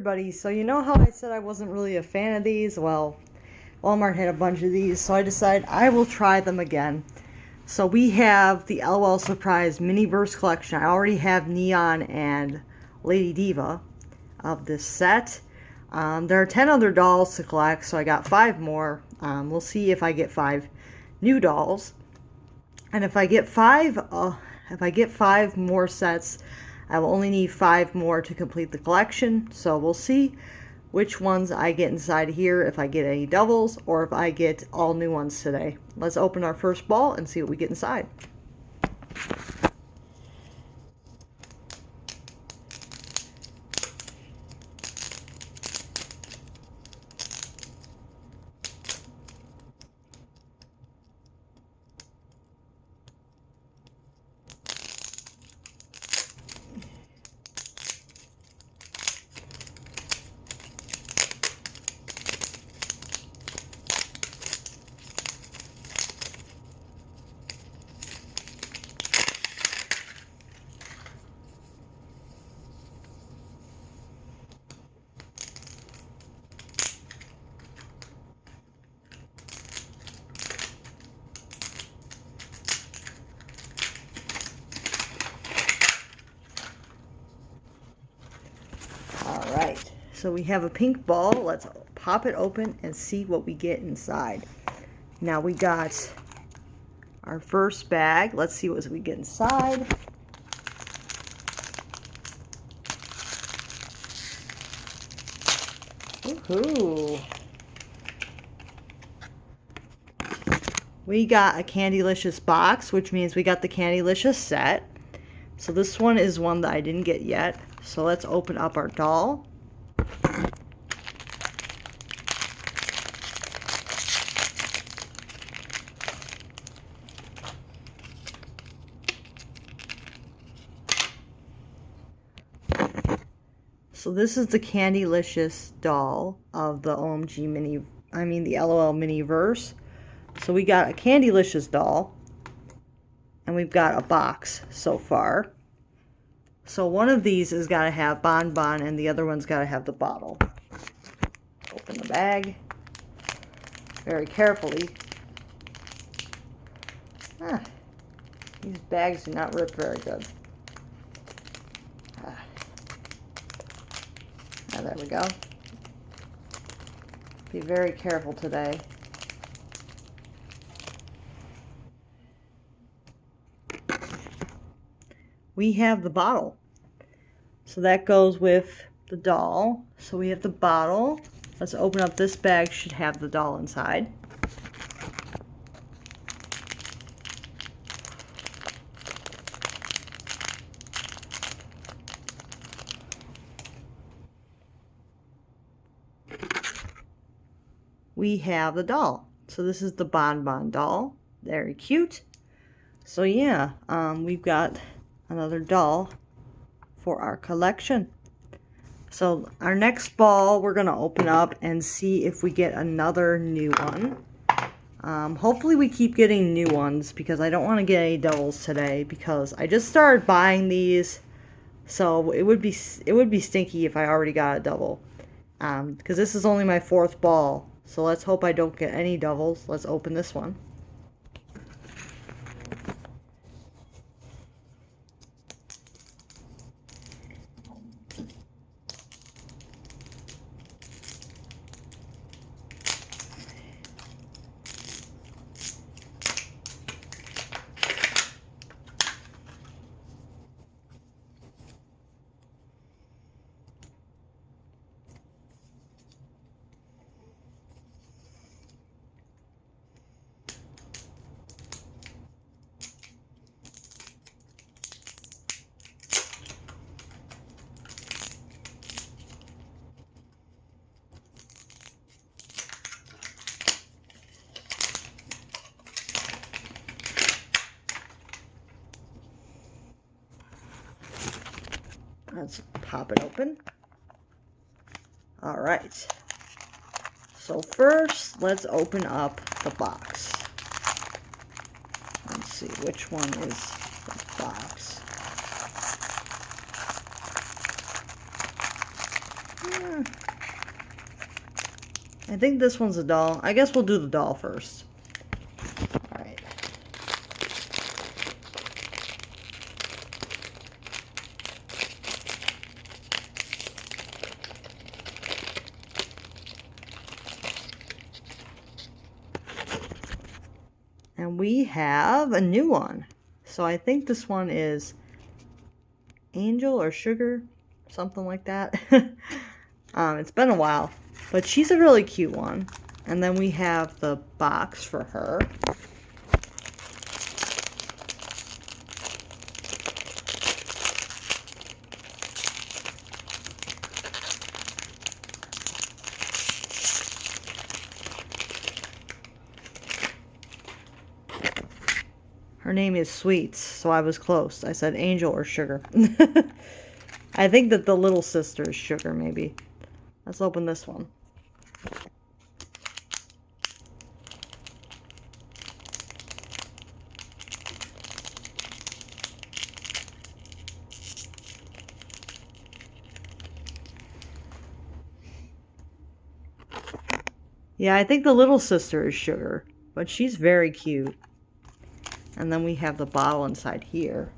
everybody. So you know how I said I wasn't really a fan of these? Well, Walmart had a bunch of these, so I decided I will try them again. So we have the LOL Surprise miniverse collection. I already have Neon and Lady Diva of this set. There are 10 other dolls to collect, so I got 5 more. We'll see if I get 5 new dolls. And if I get 5 more sets, I will only need 5 more to complete the collection. So we'll see which ones I get inside here, if I get any doubles or if I get all new ones today. Let's open our first ball and see what we get inside. Alright, so we have a pink ball. Let's pop it open and see what we get inside. Now we got our first bag. Let's see what we get inside. Woohoo! We got a Candylicious box, which means we got the Candylicious set. So this one is one that I didn't get yet. So let's open up our doll. So this is the Candylicious doll of the the LOL miniverse. So we got a Candylicious doll, and we've got a box so far. So one of these has got to have Bon Bon, and the other one's got to have the bottle. Open the bag very carefully. These bags do not rip very good. There we go. Be very careful today. We have the bottle. So that goes with the doll. So we have the bottle. Let's open up this bag. Should have the doll inside. We have the doll. So this is the Bon Bon doll. Very cute. So yeah, we've got another doll for our collection. So our next ball we're gonna open up and see if we get another new one. Hopefully we keep getting new ones, because I don't want to get any doubles today, because I just started buying these, so it would be stinky if I already got a double. Because this is only my 4th ball. So let's hope I don't get any doubles. Let's open this one. Let's pop it open. All right. So first, let's open up the box. Let's see which one is the box. I think this one's a doll. I guess we'll do the doll first. All right. And we have a new one. So I think this one is Angel or Sugar, something like that. It's been a while, but she's a really cute one. And then we have the box for her. Her name is Sweets, so I was close. I said Angel or Sugar. I think that the little sister is Sugar, maybe. Let's open this one. Yeah, I think the little sister is Sugar, but she's very cute. And then we have the bottle inside here.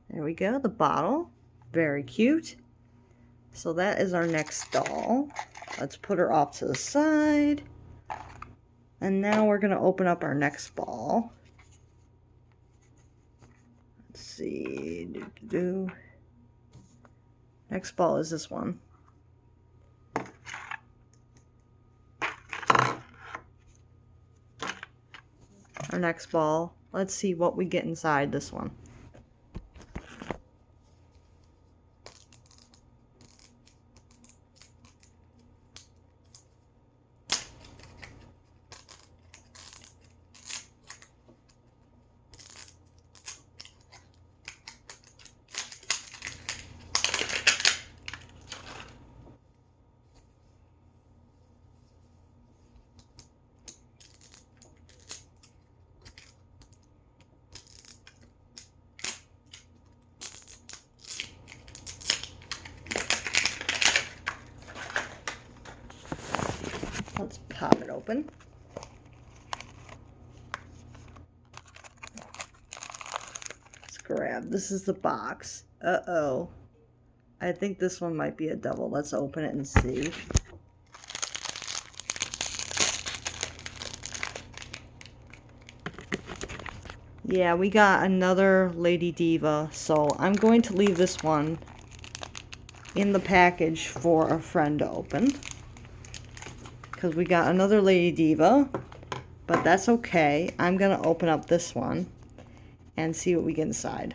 There we go, the bottle. Very cute. So that is our next doll. Let's put her off to the side. And now we're going to open up our next ball. Let's see. Next ball is this one. Our next ball. Let's see what we get inside this one. Let's pop it open. Let's grab, this is the box. Uh-oh. I think this one might be a double. Let's open it and see. Yeah, we got another Lady Diva, so I'm going to leave this one in the package for a friend to open. Because we got another Lady Diva, but that's okay. I'm going to open up this one and see what we get inside.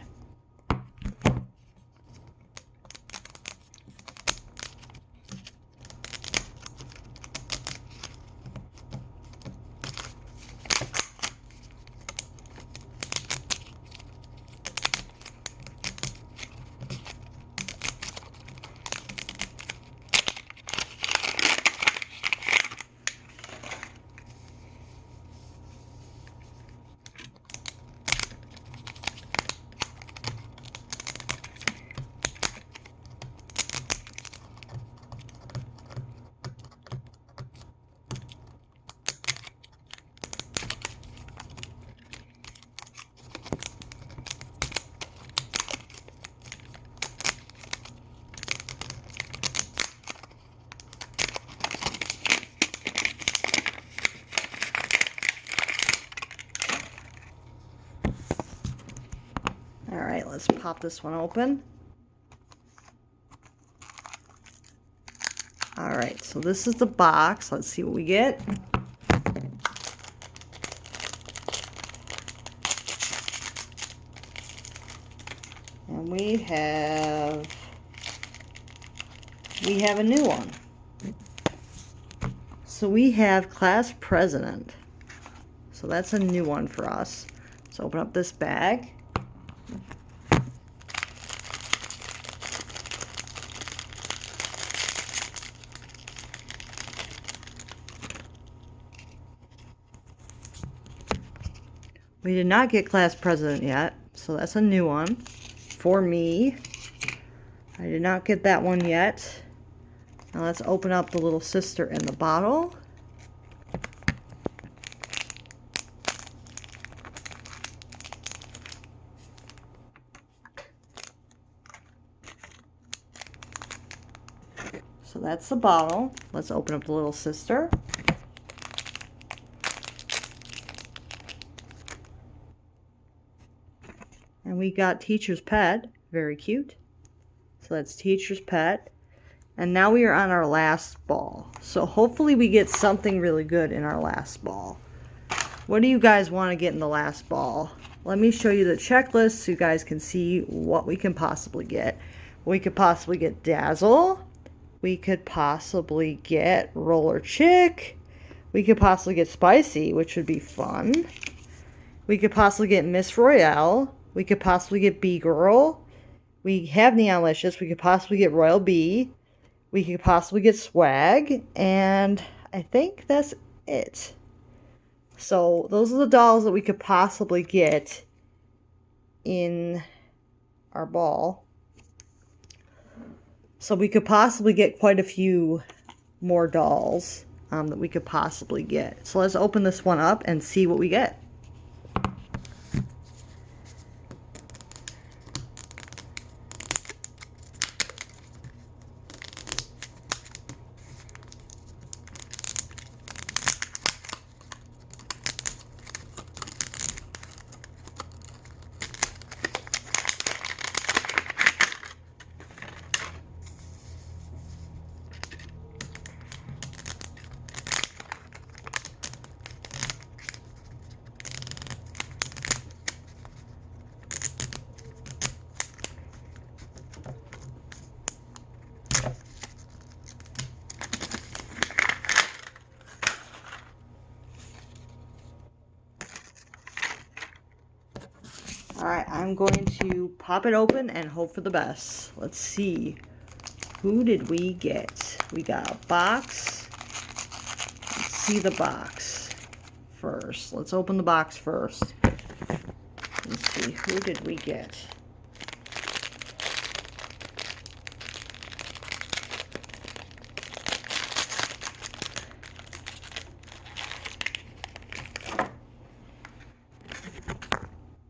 Alright, let's pop this one open. Alright, so this is the box. Let's see what we get. And we have a new one. So we have Class President. So that's a new one for us. Let's open up this bag. We did not get class president yet, so that's a new one for me. I did not get that one yet. Now let's open up the little sister in the bottle. So that's the bottle. Let's open up the little sister. And we got Teacher's Pet. Very cute. So that's Teacher's Pet. And now we are on our last ball. So hopefully we get something really good in our last ball. What do you guys want to get in the last ball? Let me show you the checklist so you guys can see what we can possibly get. We could possibly get Dazzle. We could possibly get Roller Chick. We could possibly get Spicy, which would be fun. We could possibly get Miss Royale. We could possibly get B-Girl. We have Neonlicious. We could possibly get Royal Bee. We could possibly get Swag. And I think that's it. So those are the dolls that we could possibly get in our ball. So we could possibly get quite a few more dolls that we could possibly get. So let's open this one up and see what we get. Alright, I'm going to pop it open and hope for the best. Let's see. Who did we get? We got a box. Let's see the box first. Let's open the box first. Let's see. Who did we get?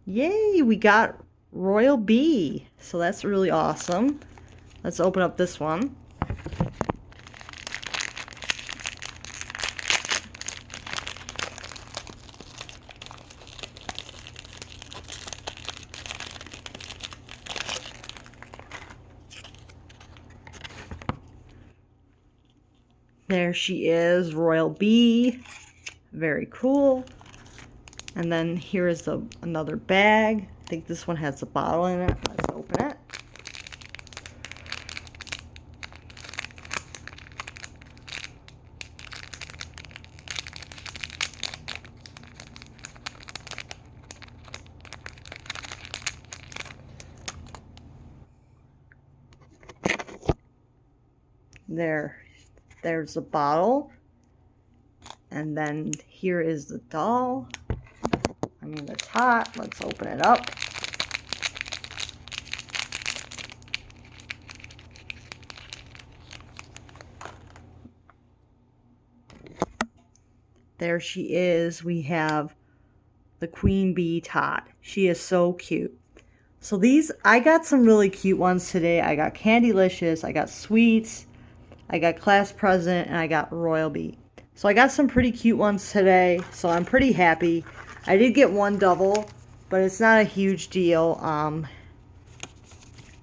Yay, we got Royal Bee. So that's really awesome. Let's open up this one. There she is, Royal Bee. Very cool. And then here is another bag. I think this one has a bottle in it. Let's open it. There's the bottle. And then here is the doll. The top. Let's open it up. There she is. We have the Queen Bee Tot. She is so cute. So these, I got some really cute ones today. I got Candylicious, I got Sweets, I got Class President, and I got Royal Bee. So I got some pretty cute ones today, so I'm pretty happy. I did get one double, but it's not a huge deal.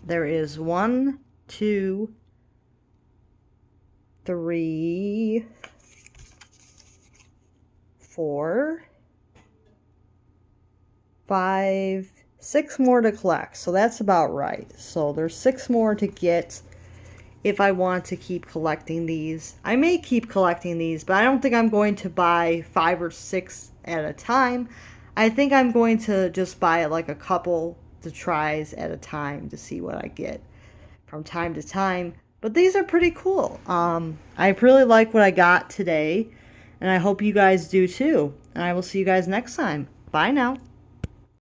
There is 1, 2, 3, 4, 5, 6 more to collect. So that's about right. So there's 6 more to get if I want to keep collecting these. I may keep collecting these, but I don't think I'm going to buy 5 or 6 at a time. I think I'm going to just buy like a couple to tries at a time to see what I get from time to time. But these are pretty cool. I really like what I got today, and I hope you guys do too. And I will see you guys next time. Bye now.